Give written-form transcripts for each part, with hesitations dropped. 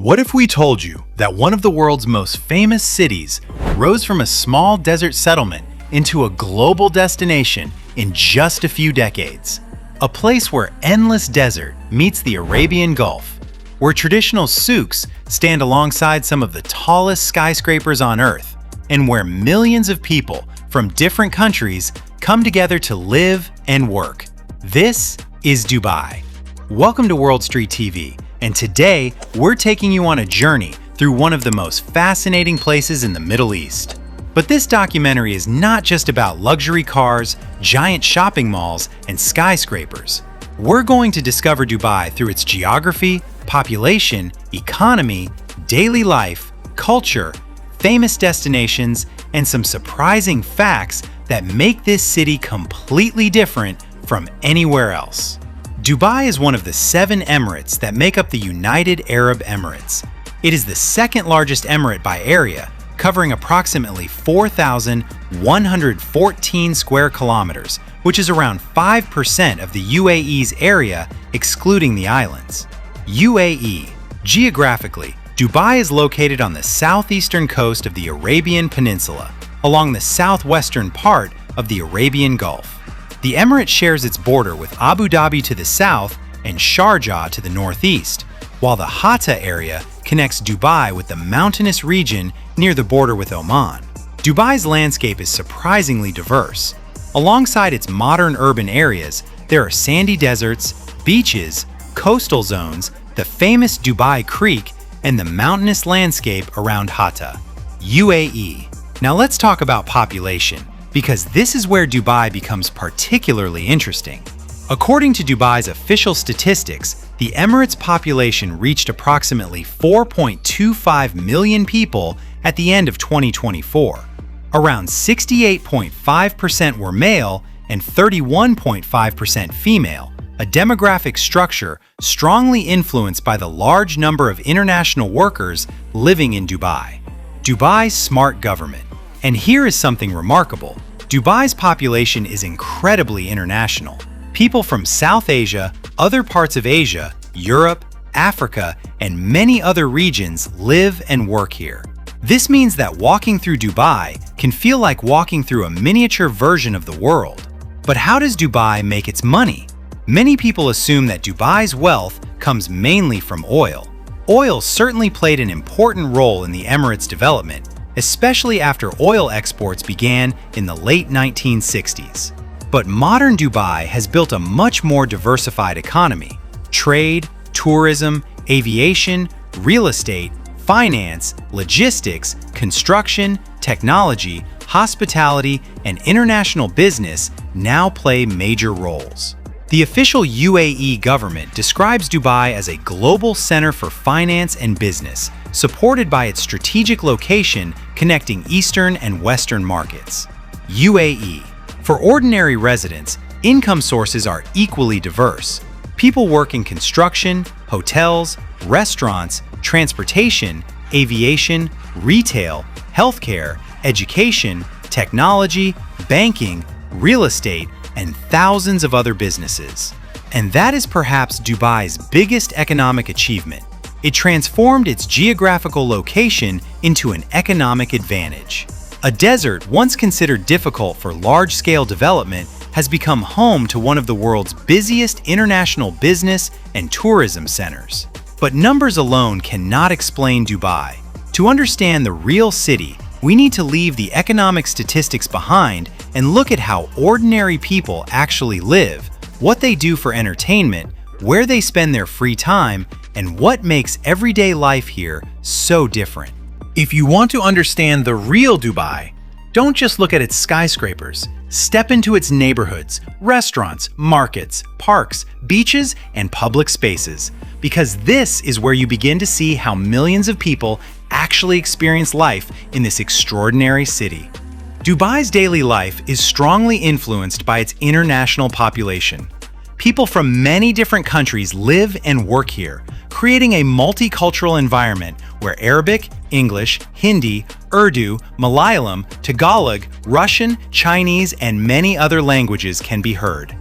What if we told you that one of the world's most famous cities rose from a small desert settlement into a global destination in just a few decades? A place where endless desert meets the Arabian Gulf, where traditional souks stand alongside some of the tallest skyscrapers on Earth, and where millions of people from different countries come together to live and work. This is Dubai. Welcome to World Street TV, and today we're taking you on a journey through one of the most fascinating places in the Middle East. But this documentary is not just about luxury cars, giant shopping malls, and skyscrapers. We're going to discover Dubai through its geography, population, economy, daily life, culture, famous destinations, and some surprising facts that make this city completely different from anywhere else. Dubai is one of the 7 emirates that make up the United Arab Emirates. It is the second largest emirate by area, covering approximately 4,114 square kilometers, which is around 5% of the UAE's area, excluding the islands. UAE. Geographically, Dubai is located on the southeastern coast of the Arabian Peninsula, along the southwestern part of the Arabian Gulf. The emirate shares its border with Abu Dhabi to the south and Sharjah to the northeast, while the Hatta area connects Dubai with the mountainous region near the border with Oman. Dubai's landscape is surprisingly diverse. Alongside its modern urban areas, there are sandy deserts, beaches, coastal zones, the famous Dubai Creek, and the mountainous landscape around Hatta. UAE. Now let's talk about population, because this is where Dubai becomes particularly interesting. According to Dubai's official statistics, the Emirates' population reached approximately 4.25 million people at the end of 2024. Around 68.5% were male and 31.5% female, a demographic structure strongly influenced by the large number of international workers living in Dubai. Dubai's smart government. And here is something remarkable. Dubai's population is incredibly international. People from South Asia, other parts of Asia, Europe, Africa, and many other regions live and work here. This means that walking through Dubai can feel like walking through a miniature version of the world. But how does Dubai make its money? Many people assume that Dubai's wealth comes mainly from oil. Oil certainly played an important role in the Emirates' development, especially after oil exports began in the late 1960s. But modern Dubai has built a much more diversified economy. Trade, tourism, aviation, real estate, finance, logistics, construction, technology, hospitality, and international business now play major roles. The official UAE government describes Dubai as a global center for finance and business, supported by its strategic location connecting Eastern and Western markets. UAE. For ordinary residents, income sources are equally diverse. People work in construction, hotels, restaurants, transportation, aviation, retail, healthcare, education, technology, banking, real estate, and thousands of other businesses. And that is perhaps Dubai's biggest economic achievement. It transformed its geographical location into an economic advantage. A desert once considered difficult for large-scale development has become home to one of the world's busiest international business and tourism centers. But numbers alone cannot explain Dubai. To understand the real city, we need to leave the economic statistics behind and look at how ordinary people actually live, what they do for entertainment, where they spend their free time, and what makes everyday life here so different. If you want to understand the real Dubai, don't just look at its skyscrapers. Step into its neighborhoods, restaurants, markets, parks, beaches, and public spaces, because this is where you begin to see how millions of people actually experience life in this extraordinary city. Dubai's daily life is strongly influenced by its international population. People from many different countries live and work here, creating a multicultural environment where Arabic, English, Hindi, Urdu, Malayalam, Tagalog, Russian, Chinese, and many other languages can be heard.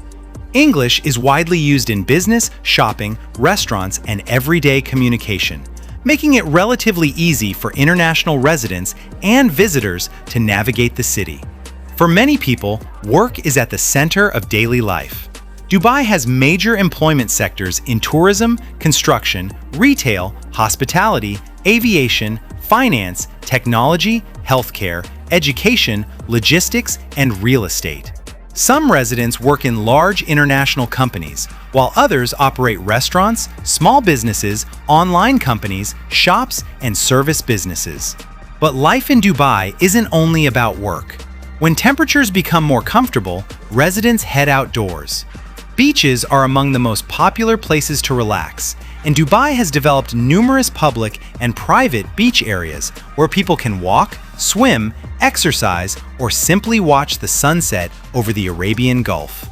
English is widely used in business, shopping, restaurants, and everyday communication. making it relatively easy for international residents and visitors to navigate the city. For many people, work is at the center of daily life. Dubai has major employment sectors in tourism, construction, retail, hospitality, aviation, finance, technology, healthcare, education, logistics, and real estate. Some residents work in large international companies, while others operate restaurants, small businesses, online companies, shops, and service businesses. But life in Dubai isn't only about work. When temperatures become more comfortable, residents head outdoors. Beaches are among the most popular places to relax, and Dubai has developed numerous public and private beach areas where people can walk, swim, exercise, or simply watch the sunset over the Arabian Gulf.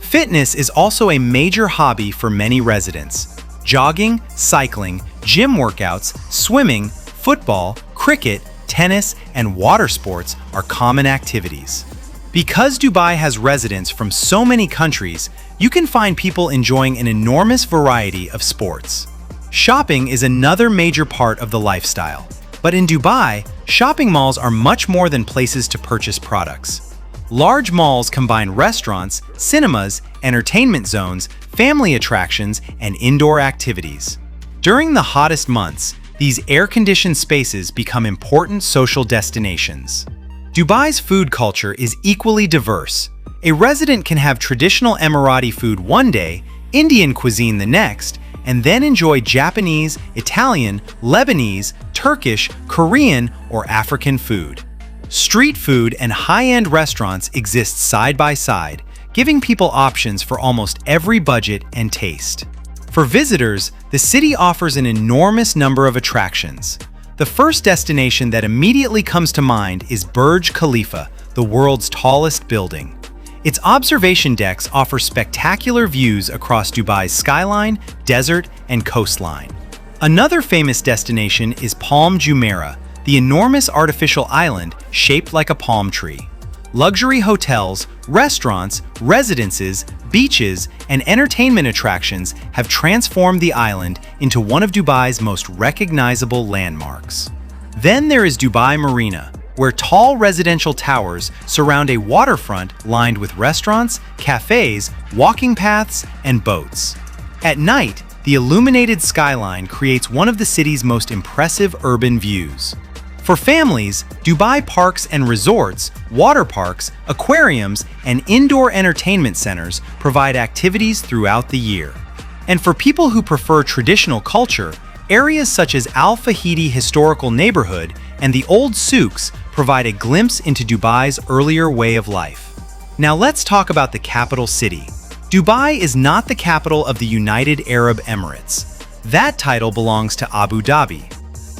Fitness is also a major hobby for many residents. Jogging, cycling, gym workouts, swimming, football, cricket, tennis, and water sports are common activities. Because Dubai has residents from so many countries, you can find people enjoying an enormous variety of sports. Shopping is another major part of the lifestyle. But in Dubai, shopping malls are much more than places to purchase products. Large malls combine restaurants, cinemas, entertainment zones, family attractions, and indoor activities. During the hottest months, these air-conditioned spaces become important social destinations. Dubai's food culture is equally diverse. A resident can have traditional Emirati food one day, Indian cuisine the next, and then enjoy Japanese, Italian, Lebanese, Turkish, Korean, or African food. Street food and high-end restaurants exist side by side, giving people options for almost every budget and taste. For visitors, the city offers an enormous number of attractions. The first destination that immediately comes to mind is Burj Khalifa, the world's tallest building. Its observation decks offer spectacular views across Dubai's skyline, desert, and coastline. Another famous destination is Palm Jumeirah, the enormous artificial island shaped like a palm tree. Luxury hotels, restaurants, residences, beaches, and entertainment attractions have transformed the island into one of Dubai's most recognizable landmarks. Then there is Dubai Marina, where tall residential towers surround a waterfront lined with restaurants, cafes, walking paths, and boats. At night, the illuminated skyline creates one of the city's most impressive urban views. For families, Dubai parks and resorts, water parks, aquariums, and indoor entertainment centers provide activities throughout the year. And for people who prefer traditional culture, areas such as Al Fahidi Historical Neighborhood and the old souks provide a glimpse into Dubai's earlier way of life. Now let's talk about the capital city. Dubai is not the capital of the United Arab Emirates. That title belongs to Abu Dhabi.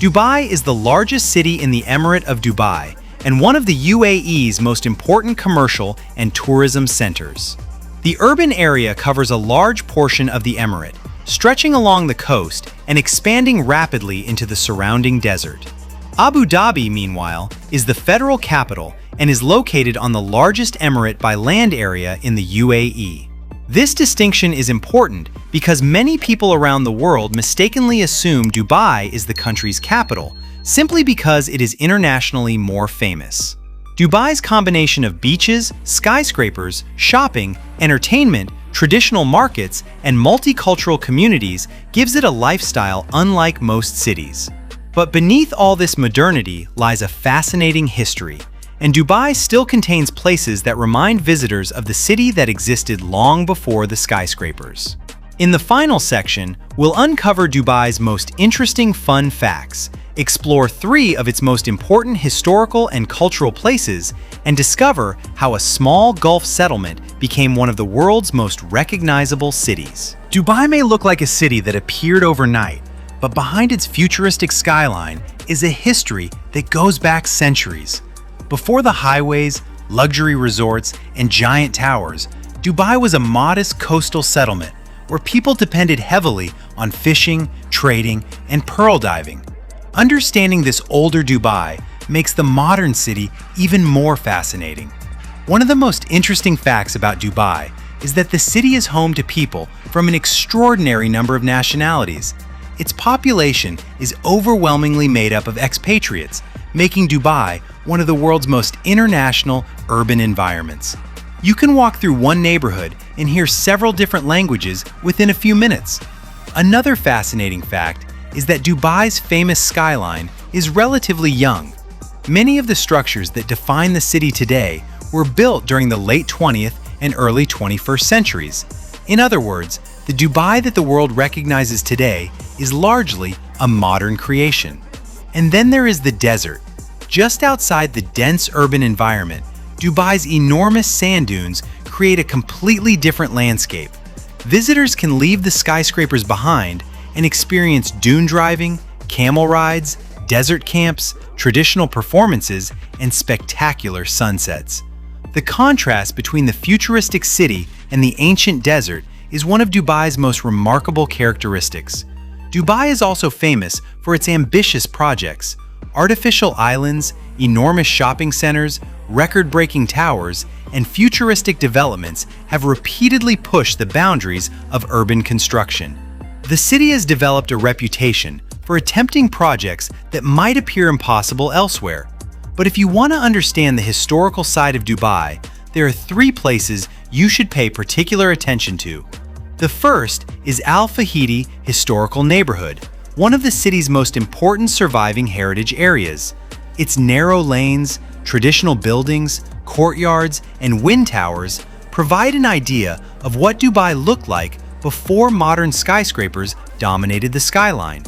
Dubai is the largest city in the Emirate of Dubai and one of the UAE's most important commercial and tourism centers. The urban area covers a large portion of the emirate, stretching along the coast and expanding rapidly into the surrounding desert. Abu Dhabi, meanwhile, is the federal capital and is located on the largest emirate by land area in the UAE. This distinction is important because many people around the world mistakenly assume Dubai is the country's capital, simply because it is internationally more famous. Dubai's combination of beaches, skyscrapers, shopping, entertainment, traditional markets, and multicultural communities gives it a lifestyle unlike most cities. But beneath all this modernity lies a fascinating history, and Dubai still contains places that remind visitors of the city that existed long before the skyscrapers. In the final section, we'll uncover Dubai's most interesting fun facts, explore 3 of its most important historical and cultural places, and discover how a small Gulf settlement became one of the world's most recognizable cities. Dubai may look like a city that appeared overnight, but behind its futuristic skyline is a history that goes back centuries. Before the highways, luxury resorts, and giant towers, Dubai was a modest coastal settlement where people depended heavily on fishing, trading, and pearl diving. Understanding this older Dubai makes the modern city even more fascinating. One of the most interesting facts about Dubai is that the city is home to people from an extraordinary number of nationalities. its population is overwhelmingly made up of expatriates, making Dubai one of the world's most international urban environments. You can walk through one neighborhood and hear several different languages within a few minutes. Another fascinating fact is that Dubai's famous skyline is relatively young. Many of the structures that define the city today were built during the late 20th and early 21st centuries. In other words, the Dubai that the world recognizes today is largely a modern creation. And then there is the desert. Just outside the dense urban environment, Dubai's enormous sand dunes create a completely different landscape. Visitors can leave the skyscrapers behind and experience dune driving, camel rides, desert camps, traditional performances, and spectacular sunsets. The contrast between the futuristic city and the ancient desert is one of Dubai's most remarkable characteristics. Dubai is also famous for its ambitious projects. Artificial islands, enormous shopping centers, record-breaking towers, and futuristic developments have repeatedly pushed the boundaries of urban construction. The city has developed a reputation for attempting projects that might appear impossible elsewhere. But if you want to understand the historical side of Dubai, there are 3 places you should pay particular attention to. The first is Al Fahidi Historical Neighborhood, one of the city's most important surviving heritage areas. Its narrow lanes, traditional buildings, courtyards, and wind towers provide an idea of what Dubai looked like before modern skyscrapers dominated the skyline.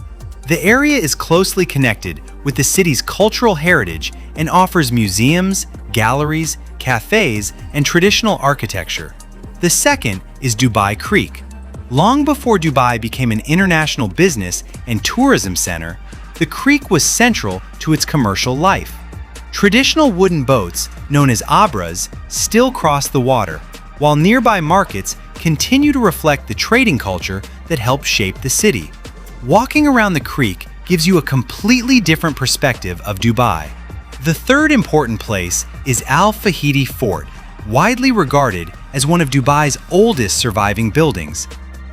The area is closely connected with the city's cultural heritage and offers museums, galleries, cafes, and traditional architecture. The second is Dubai Creek. Long before Dubai became an international business and tourism center, the creek was central to its commercial life. Traditional wooden boats, known as abras, still cross the water, while nearby markets continue to reflect the trading culture that helped shape the city. Walking around the creek gives you a completely different perspective of Dubai. The third important place is Al Fahidi Fort, widely regarded as one of Dubai's oldest surviving buildings.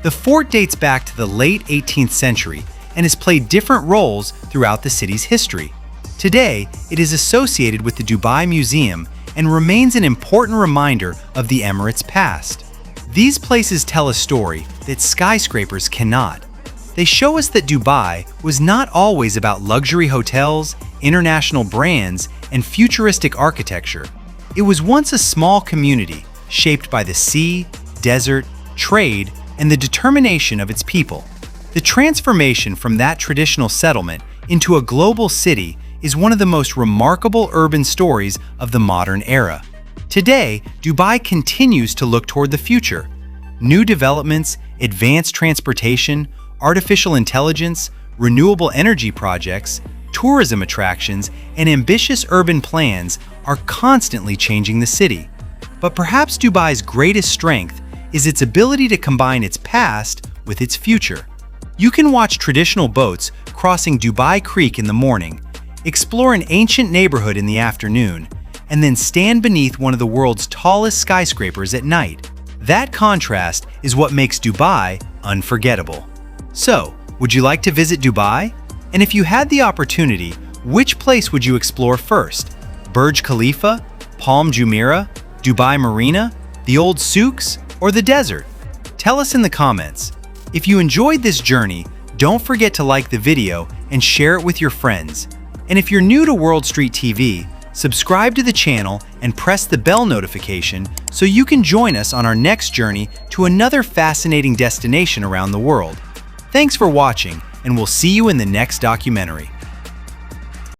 The fort dates back to the late 18th century and has played different roles throughout the city's history. Today, it is associated with the Dubai Museum and remains an important reminder of the Emirates' past. These places tell a story that skyscrapers cannot. They show us that Dubai was not always about luxury hotels, international brands, and futuristic architecture. It was once a small community shaped by the sea, desert, trade, and the determination of its people. The transformation from that traditional settlement into a global city is one of the most remarkable urban stories of the modern era. Today, Dubai continues to look toward the future. New developments, advanced transportation, artificial intelligence, renewable energy projects, tourism attractions, and ambitious urban plans are constantly changing the city. But perhaps Dubai's greatest strength is its ability to combine its past with its future. You can watch traditional boats crossing Dubai Creek in the morning, explore an ancient neighborhood in the afternoon, and then stand beneath one of the world's tallest skyscrapers at night. That contrast is what makes Dubai unforgettable. So, would you like to visit Dubai? And if you had the opportunity, which place would you explore first? Burj Khalifa, Palm Jumeirah, Dubai Marina, the old souks, or the desert? Tell us in the comments. If you enjoyed this journey, don't forget to like the video and share it with your friends. And if you're new to World Street TV, subscribe to the channel and press the bell notification so you can join us on our next journey to another fascinating destination around the world. Thanks for watching, and we'll see you in the next documentary.